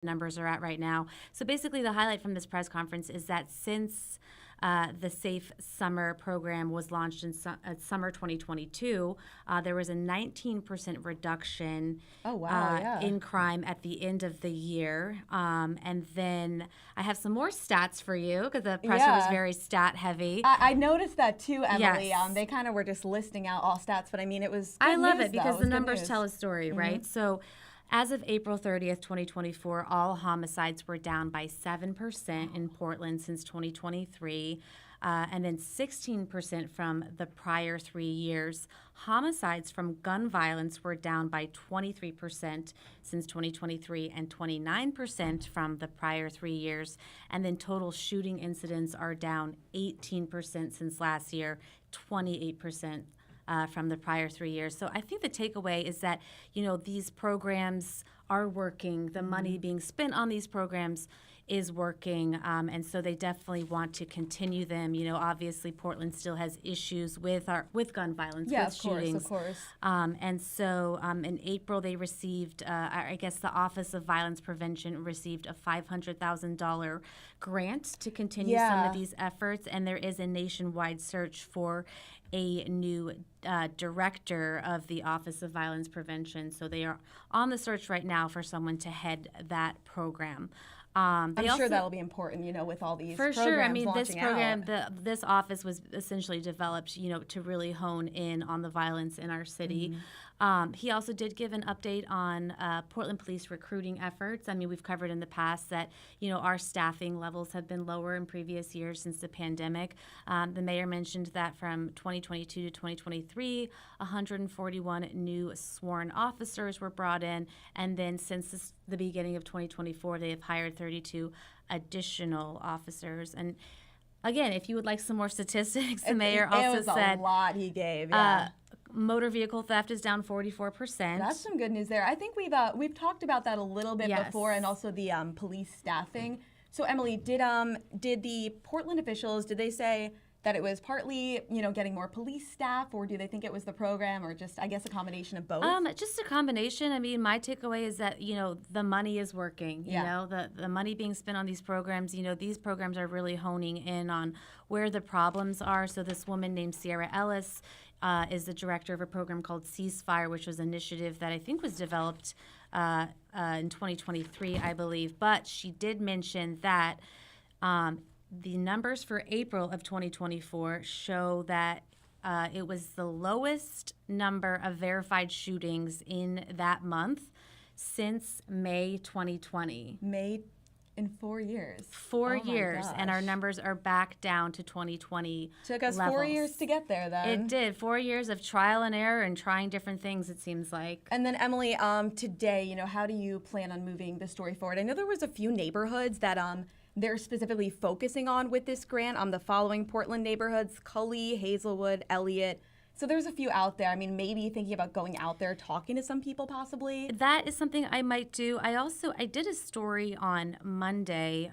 numbers are at right now. So basically, the highlight from this press conference is that since the Safe Summer program was launched in summer 2022, there was a 19% reduction Oh, wow, yeah. in crime at the end of the year. And then I have some more stats for you because the presser was Yeah. very stat heavy. I noticed that too, Emily. Yes. They kind of were just listing out all stats, but I mean, it was good I love news, it because though. the It was good numbers news. tell a story, right? So as of April 30th, 2024, all homicides were down by 7% in Portland since 2023, and then 16% from the prior 3 years. Homicides from gun violence were down by 23% since 2023 and 29% from the prior 3 years. And then total shooting incidents are down 18% since last year, 28% from the prior 3 years. So I think the takeaway is that, these programs are working. The money being spent on these programs is working. And so they definitely want to continue them. Obviously Portland still has issues with gun violence, Yeah, with of course, shootings. of course. And so in April, they received, I guess the Office of Violence Prevention received a $500,000 grant to continue some of these efforts. And there is a nationwide search for a new director of the Office of Violence Prevention. So they are on the search right now for someone to head that program. I'm sure that'll be important, with all these For programs sure. I mean, this launching program, out. this office was essentially developed, to really hone in on the violence in our city. He also did give an update on Portland police recruiting efforts. I mean, we've covered in the past that, our staffing levels have been lower in previous years since the pandemic. The mayor mentioned that from 2022 to 2023, 141 new sworn officers were brought in. And then since the beginning of 2024, they have hired 32 additional officers. And again, if you would like some more statistics, the mayor also said a lot he gave. Yeah. Motor vehicle theft is down 44%. That's some good news there. I think we've talked about that a little bit Yes. before, and also the police staffing. So Emily, did the Portland officials, did they say that it was partly, getting more police staff, or do they think it was the program, or just, I guess, a combination of both? Just a combination. I mean, my takeaway is that, the money is working. The money being spent on these programs, these programs are really honing in on where the problems are. So this woman named Sierra Ellis is the director of a program called Ceasefire, which was an initiative that I think was developed in 2023, I believe. But she did mention that the numbers for April of 2024 show that it was the lowest number of verified shootings in that month since May 2020. May in 4 years. 4 Oh my years, and our gosh. numbers are back down to 2020 Took us levels. 4 years to get there then. It did. 4 years of trial and error and trying different things, it seems like. And then Emily, today, how do you plan on moving the story forward? I know there was a few neighborhoods that they're specifically focusing on with this grant, the following Portland neighborhoods: Cully, Hazelwood, Elliott. So there's a few out there. I mean, maybe thinking about going out there, talking to some people possibly. That is something I might do. I did a story on Monday.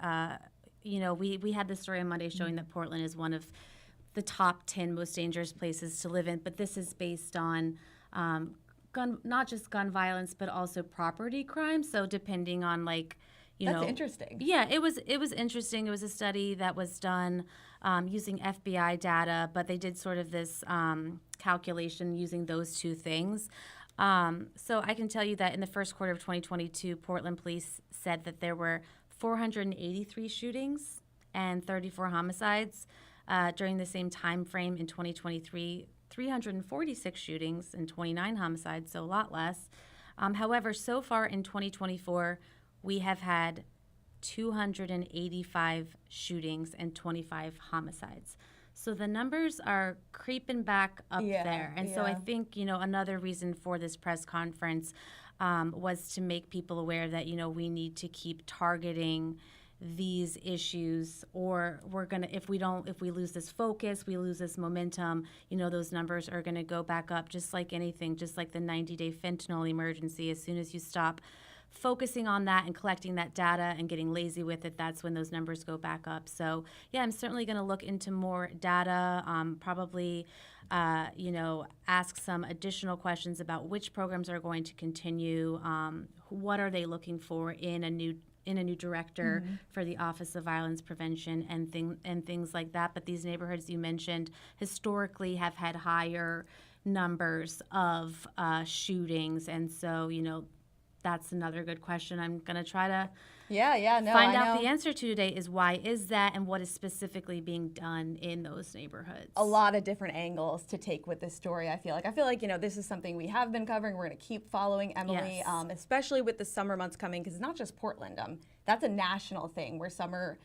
We had this story on Monday showing that Portland is one of the top 10 most dangerous places to live in. But this is based on not just gun violence, but also property crime. So depending on That's interesting. Yeah, it was interesting. It was a study that was done using FBI data, but they did sort of this calculation using those two things. So I can tell you that in the first quarter of 2022, Portland police said that there were 483 shootings and 34 homicides. During the same time frame in 2023, 346 shootings and 29 homicides, so a lot less. However, so far in 2024, we have had 285 shootings and 25 homicides. So the numbers are creeping back up there. And so I think, another reason for this press conference was to make people aware that, we need to keep targeting these issues, or if we lose this focus, we lose this momentum, those numbers are going to go back up, just like anything, just like the 90-day fentanyl emergency. As soon as you stop focusing on that and collecting that data and getting lazy with it, that's when those numbers go back up. So yeah, I'm certainly going to look into more data, probably ask some additional questions about which programs are going to continue, what are they looking for in a new in a new director for the Office of Violence Prevention and things like that. But these neighborhoods you mentioned historically have had higher numbers of shootings, and so that's another good question I'm going to try to find out the answer to today is why is that and what is specifically being done in those neighborhoods. A lot of different angles to take with this story, I feel like, this is something we have been covering. We're going to keep following, Emily, Yes. Especially with the summer months coming, because it's not just Portland. That's a national thing where summer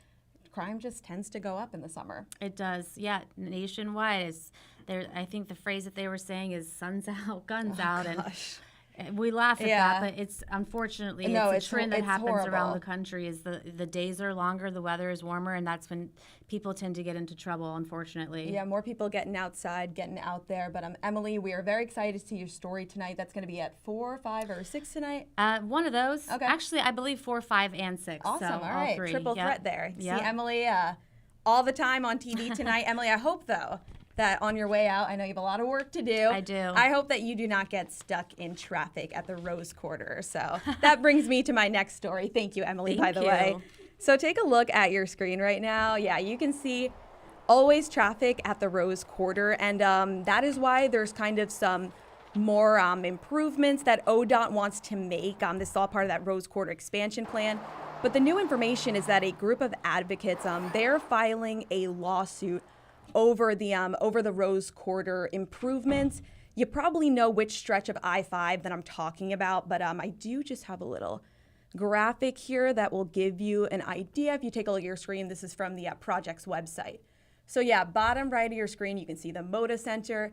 crime just tends to go up in the summer. It does, yeah. Nationwide is there. I think the phrase that they were saying is "suns out, guns out," Gosh. and we laugh at that, but it's unfortunately it's a trend that it's happens horrible. around the country. Is the days are longer, the weather is warmer, and that's when people tend to get into trouble. Unfortunately, Yeah, more people getting outside, getting out there. But Emily, we are very excited to see your story tonight. That's going to be at 4, 5, or 6 tonight. one of those. Okay. Actually, I believe 4, 5, and 6. Awesome. So All right. three. Triple Yep. threat there. Yep. See Emily all the time on TV tonight. Emily, I hope, though, that on your way out, I know you have a lot of work to do. I do. I hope that you do not get stuck in traffic at the Rose Quarter. So that brings me to my next story. Thank you, Emily, by Thank the you. way. So take a look at your screen right now. Yeah, you can see always traffic at the Rose Quarter. And that is why there's kind of some more improvements that ODOT wants to make. This is all part of that Rose Quarter expansion plan. But the new information is that a group of advocates, they're filing a lawsuit over the Rose Quarter improvements. You probably know which stretch of I-5 that I'm talking about, but I do just have a little graphic here that will give you an idea. If you take a look at your screen, this is from the project's website. So yeah, bottom right of your screen, you can see the Moda Center.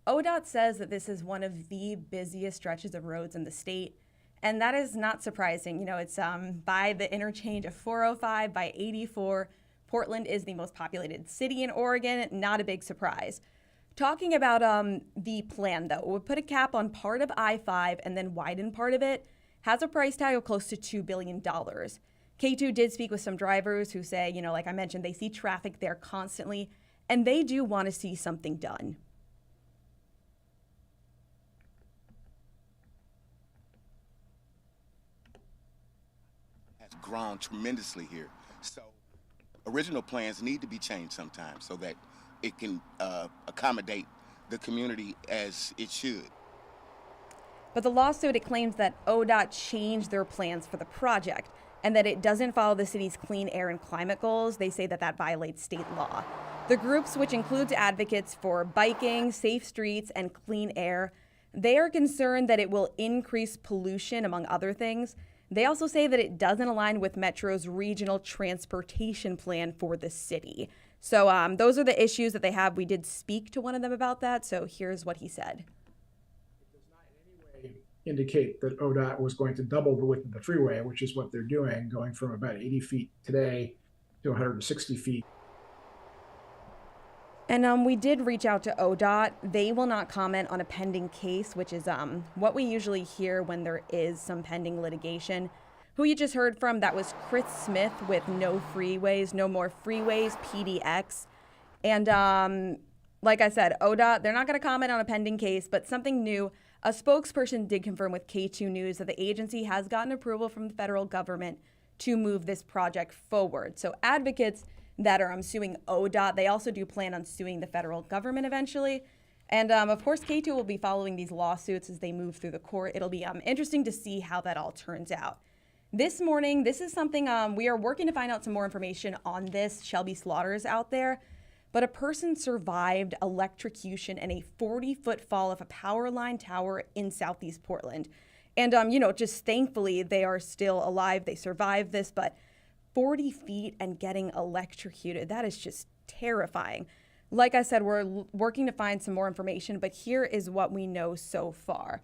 ODOT says that this is one of the busiest stretches of roads in the state. And that is not surprising. It's by the interchange of 405, by 84. Portland is the most populated city in Oregon. Not a big surprise. Talking about the plan, though, would put a cap on part of I-5 and then widen part of it. Has a price tag of close to $2 billion. K2 did speak with some drivers who say, like I mentioned, they see traffic there constantly, and they do want to see something done. Has grown tremendously here. So original plans need to be changed sometimes so that it can accommodate the community as it should. But the lawsuit, it claims that ODOT changed their plans for the project and that it doesn't follow the city's clean air and climate goals. They say that that violates state law. The groups, which includes advocates for biking, safe streets, and clean air, they are concerned that it will increase pollution, among other things. They also say that it doesn't align with Metro's regional transportation plan for the city. So those are the issues that they have. We did speak to one of them about that, so here's what he said. Indicate that ODOT was going to double the width of the freeway, which is what they're doing, going from about 80 feet today to 160 feet. And we did reach out to ODOT. They will not comment on a pending case, which is what we usually hear when there is some pending litigation. Who you just heard from, that was Chris Smith with No Freeways, No More Freeways, PDX. And like I said, ODOT, they're not going to comment on a pending case, but something new. A spokesperson did confirm with K2 News that the agency has gotten approval from the federal government to move this project forward. So advocates that are suing ODOT, they also do plan on suing the federal government eventually. And of course, K2 will be following these lawsuits as they move through the court. It'll be interesting to see how that all turns out. This morning, this is something we are working to find out some more information on this. Shelby Slaughter is out there. But a person survived electrocution in a 40-foot fall of a power line tower in Southeast Portland. And, just thankfully, they are still alive. They survived this, but 40 feet and getting electrocuted, that is just terrifying. Like I said, we're working to find some more information, but here is what we know so far.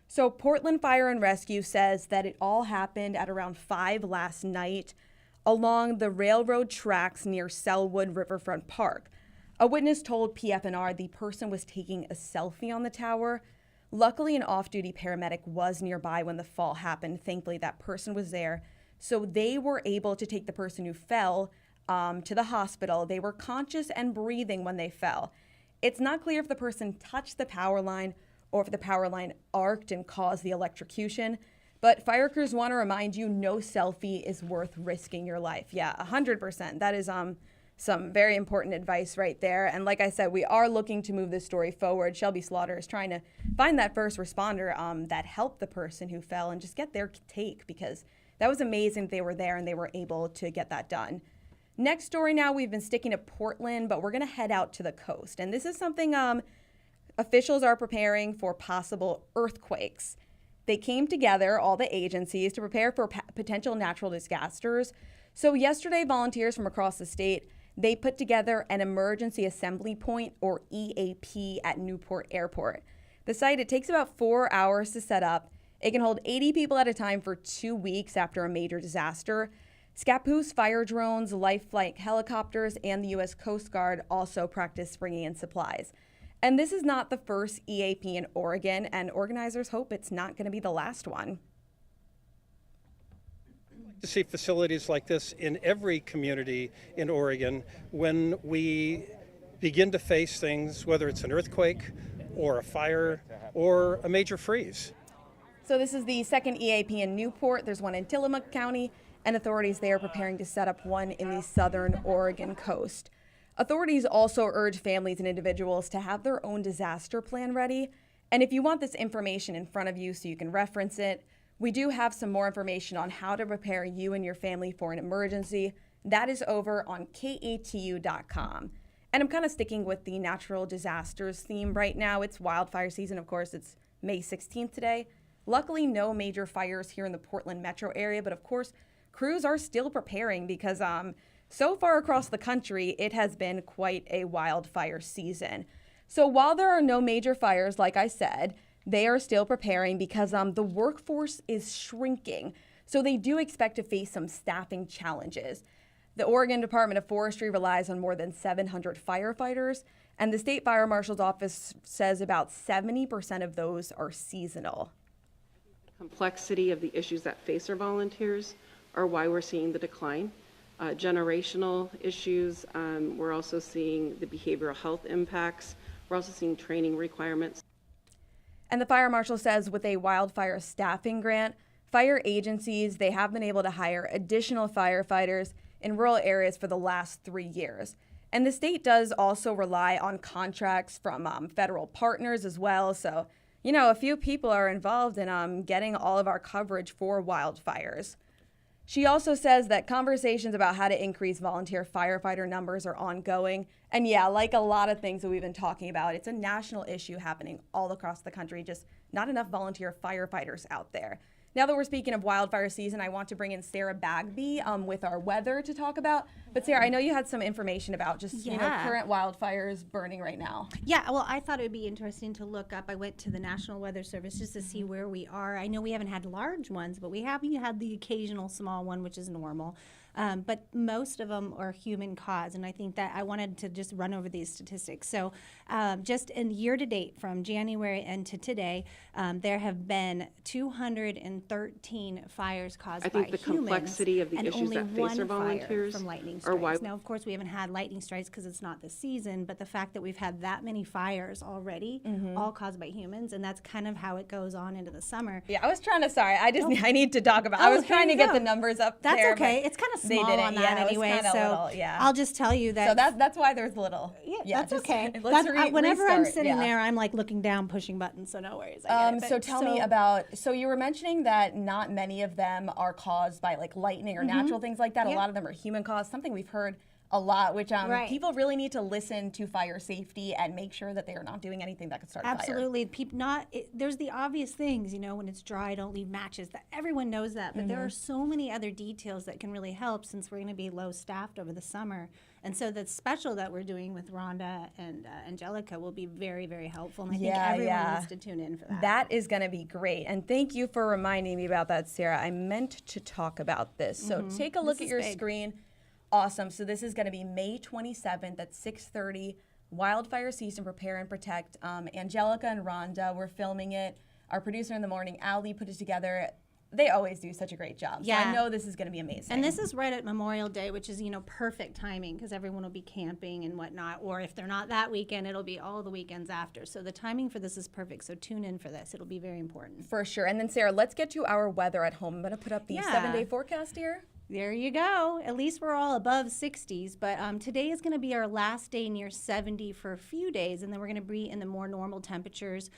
So Portland Fire and Rescue says that it all happened at around 5 last night along the railroad tracks near Selwood Riverfront Park. A witness told PFNR the person was taking a selfie on the tower. Luckily, an off-duty paramedic was nearby when the fall happened. Thankfully, that person was there. So they were able to take the person who fell to the hospital. They were conscious and breathing when they fell. It's not clear if the person touched the power line or if the power line arced and caused the electrocution. But fire crews want to remind you no selfie is worth risking your life. Yeah, 100%. That is some very important advice right there. And like I said, we are looking to move this story forward. Shelby Slaughter is trying to find that first responder that helped the person who fell and just get their take, because that was amazing they were there and they were able to get that done. Next story now, we've been sticking to Portland, but we're going to head out to the coast. And this is something officials are preparing for possible earthquakes. They came together, all the agencies, to prepare for potential natural disasters. So yesterday, volunteers from across the state, they put together an emergency assembly point, or EAP, at Newport Airport. The site, it takes about 4 hours to set up. It can hold 80 people at a time for 2 weeks after a major disaster. Scappoose fire drones, life flight helicopters, and the U.S. Coast Guard also practice bringing in supplies. And this is not the first EAP in Oregon, and organizers hope it's not going to be the last one. To see facilities like this in every community in Oregon when we begin to face things, whether it's an earthquake or a fire or a major freeze. So this is the second EAP in Newport. There's one in Tillamook County, and authorities there are preparing to set up one in the southern Oregon coast. Authorities also urge families and individuals to have their own disaster plan ready. And if you want this information in front of you so you can reference it, we do have some more information on how to prepare you and your family for an emergency. That is over on KATU.com. And I'm kind of sticking with the natural disasters theme right now. It's wildfire season, of course. It's May 16th today. Luckily, no major fires here in the Portland metro area, but of course, crews are still preparing because so far across the country, it has been quite a wildfire season. So while there are no major fires, like I said, they are still preparing because the workforce is shrinking. So they do expect to face some staffing challenges. The Oregon Department of Forestry relies on more than 700 firefighters, and the State Fire Marshal's office says about 70% of those are seasonal. Complexity of the issues that face our volunteers are why we're seeing the decline. Generational issues, we're also seeing the behavioral health impacts. We're also seeing training requirements. And the fire marshal says with a wildfire staffing grant, fire agencies, they have been able to hire additional firefighters in rural areas for the last 3 years. And the state does also rely on contracts from federal partners as well. So, you know, a few people are involved in getting all of our coverage for wildfires. She also says that conversations about how to increase volunteer firefighter numbers are ongoing. And yeah, like a lot of things that we've been talking about, it's a national issue happening all across the country, just not enough volunteer firefighters out there. Now that we're speaking of wildfire season, I want to bring in Sarah Bagby with our weather to talk about. But Sarah, I know you had some information about just current wildfires burning right now. Yeah, well, I thought it would be interesting to look up. I went to the National Weather Service just to see where we are. I know we haven't had large ones, but we have had the occasional small one, which is normal. But most of them are human caused, and I think that I wanted to just run over these statistics. So just in year to date, from January and to today, there have been 213 fires caused by humans. I think the complexity of the issues that face our volunteers from lightning strikes. Now, of course, we haven't had lightning strikes because it's not the season, but the fact that we've had that many fires already, all caused by humans, and that's kind of how it goes on into the summer. Yeah, I was trying to, I need to talk about, I was trying to get the numbers up there. That's okay. It's kind of small on that anyway, so I'll just tell you that. So that's why there's little. Yeah, that's okay. Whenever I'm sitting there, I'm like looking down, pushing buttons, so no worries. So tell me about, so you were mentioning that not many of them are caused by like lightning or natural things like that. A lot of them are human caused, something we've heard a lot, which people really need to listen to fire safety and make sure that they are not doing anything that could start a fire. Absolutely. There's the obvious things, when it's dry, don't leave matches. Everyone knows that, but there are so many other details that can really help since we're going to be low staffed over the summer. And so the special that we're doing with Rhonda and Angelica will be very, very helpful. And I think everyone needs to tune in for that. That is going to be great. And thank you for reminding me about that, Sarah. I meant to talk about this. So take a look at your screen. Awesome. So this is going to be May 27th at 6:30. Wildfire Season Prepare and Protect. Angelica and Rhonda were filming it. Our producer in the morning, Ali, put it together. they always do such a great job. So Yeah. I know this is going to be amazing. And this is right at Memorial Day, which is, perfect timing because everyone will be camping and whatnot. Or if they're not that weekend, it'll be all the weekends after. So the timing for this is perfect. So tune in for this. It'll be very important. For sure. And then, Sarah, let's get to our weather at home. I'm going to put up the Yeah. 7-day forecast here. There you go. At least we're all above 60s. But today is going to be our last day near 70 for a few days. And then we're going to be in the more normal temperatures.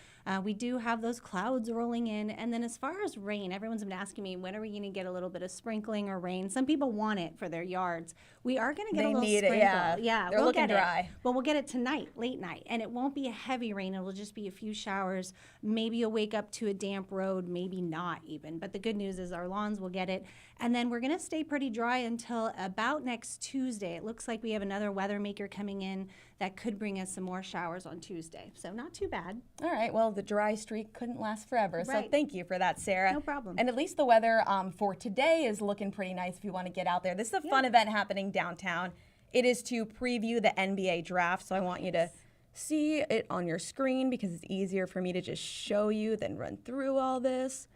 We do have those clouds rolling in. And then as far as rain, everyone's been asking me, when are we going to get a little bit of sprinkling or rain? Some people want it for their yards. We are going to get They a little need it, sprinkle. yeah. They're we'll looking get dry. It. But we'll get it tonight, late night. And it won't be a heavy rain. It'll just be a few showers. Maybe you'll wake up to a damp road, maybe not even. But the good news is our lawns will get it. And then we're going to stay pretty dry until about next Tuesday. It looks like we have another weather maker coming in that could bring us some more showers on Tuesday. So not too bad. All right. Well, the dry streak couldn't last forever. So Right. thank you for that, Sarah. No problem. And at least the weather for today is looking pretty nice if you want to get out there. This is a fun event happening downtown. It is to preview the NBA draft. So I want you to see it on your screen because it's easier for me to just show you than run through all this.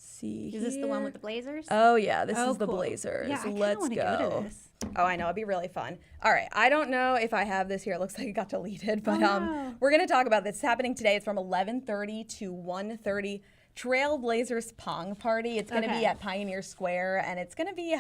See Is this the one here. with the Blazers? Oh yeah, this Oh, is the cool. Blazers. Yeah, I kinda Let's wanna go to this. Oh, I know, it'd be really fun. All right, I don't know if I have this here. It looks like it got deleted, but no. we're gonna talk about this. It's happening today. It's from 11:30 to 1:30. Trailblazers Pong Party. It's gonna be Okay. at Pioneer Square, and it's gonna be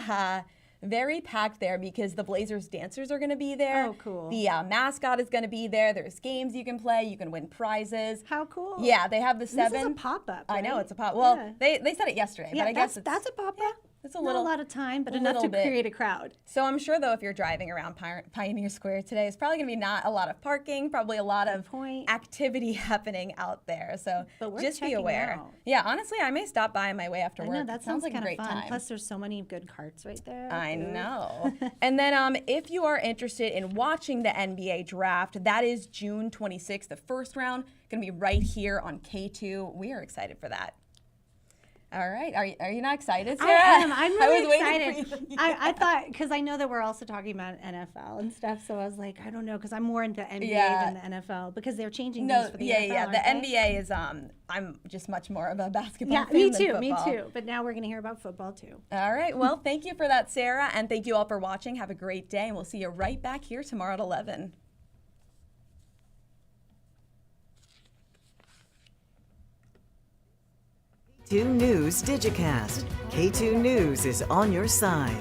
very packed there because the Blazers dancers are going to be there. Oh, cool. The mascot is going to be there. There's games you can play. You can win prizes. How cool. Yeah, they have the This 7. is a pop-up, I know, right? it's a pop. Well, Yeah. they said it yesterday, Yeah, but I guess that's a pop-up. yeah, it's a Not little a lot of time, but a enough to little bit. create a crowd. So I'm sure, though, if you're driving around Pioneer Square today, it's probably going to be not a lot of parking, probably a lot of point. activity happening out there. So But we're just be checking aware. out. Yeah, honestly, I may stop by on my way after I work. know, that It sounds like a kind of great fun. time. Plus, there's so many good carts right there. I Ooh. know. And then if you are interested in watching the NBA draft, that is June 26th, the first round, going to be right here on K2. We are excited for that. All right. Are you not excited, Sarah? I am. I'm I really was waiting excited. for you. I thought, because I know that we're also talking about NFL and stuff, so I was like, I don't know, because I'm more into NBA than the NFL, because they're changing things for the NFL, The aren't they? NBA is I'm just much more of a basketball Yeah, fan me than too, me football. too. But now we're going to hear about football too. All right. Well, thank you for that, Sarah, and thank you all for watching. Have a great day, and we'll see you right back here tomorrow at 11. K2 News Digicast. K2 News is on your side.